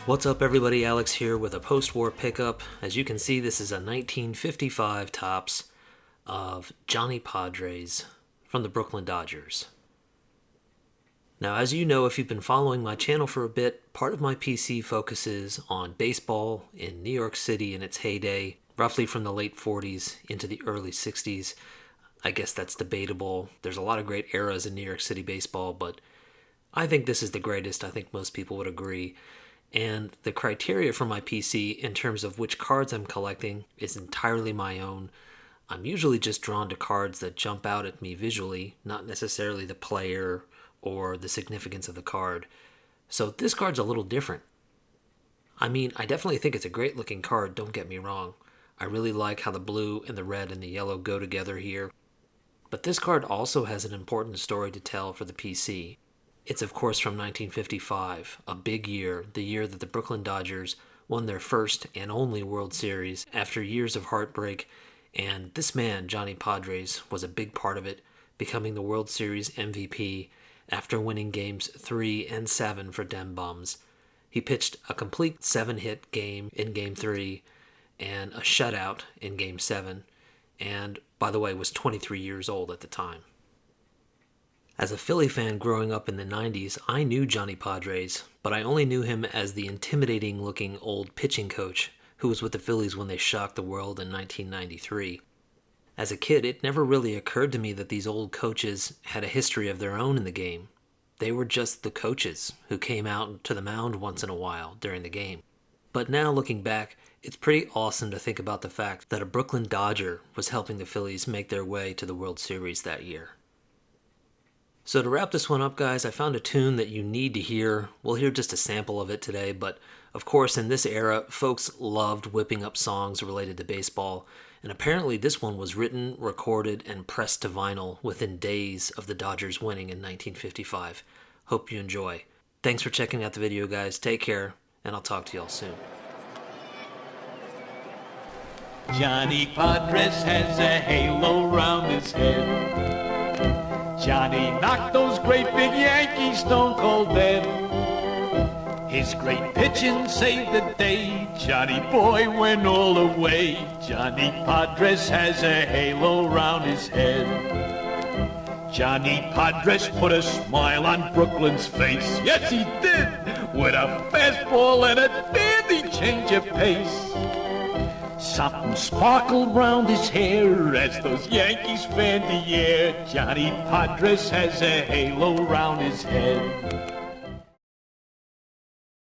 What's up everybody, Alex here with a post-war pickup. As you can see, this is a 1955 Topps of Johnny Podres from the Brooklyn Dodgers. Now, as you know, if you've been following my channel for a bit, part of my PC focuses on baseball in New York City in its heyday, roughly from the late 40s into the early 60s. I guess that's debatable. There's a lot of great eras in New York City baseball, but I think this is the greatest. I think most people would agree. And the criteria for my PC in terms of which cards I'm collecting is entirely my own. I'm usually just drawn to cards that jump out at me visually, not necessarily the player or the significance of the card. So this card's a little different. I mean, I definitely think it's a great looking card, don't get me wrong. I really like how the blue and the red and the yellow go together here. But this card also has an important story to tell for the PC. It's of course from 1955, a big year, the year that the Brooklyn Dodgers won their first and only World Series after years of heartbreak, and this man, Johnny Podres, was a big part of it, becoming the World Series MVP after winning games 3 and 7 for Dem Bums. He pitched a complete 7-hit game in Game 3 and a shutout in Game 7, and by the way, was 23 years old at the time. As a Philly fan growing up in the 90s, I knew Johnny Podres, but I only knew him as the intimidating-looking old pitching coach who was with the Phillies when they shocked the world in 1993. As a kid, it never really occurred to me that these old coaches had a history of their own in the game. They were just the coaches who came out to the mound once in a while during the game. But now looking back, it's pretty awesome to think about the fact that a Brooklyn Dodger was helping the Phillies make their way to the World Series that year. So to wrap this one up, guys, I found a tune that you need to hear. We'll hear just a sample of it today, but of course in this era, folks loved whipping up songs related to baseball, and apparently this one was written, recorded, and pressed to vinyl within days of the Dodgers winning in 1955. Hope you enjoy. Thanks for checking out the video, guys. Take care, and I'll talk to y'all soon. Johnny Podres has a halo round his head. Johnny knocked those great big Yankees stone cold dead. His great pitching saved the day. Johnny boy went all the way. Johnny Podres has a halo round his head. Johnny Podres put a smile on Brooklyn's face. Yes, he did, with a fastball and a dandy change of pace. Something sparkled round his hair as those Yankees fanned the air. Johnny Podres has a halo round his head.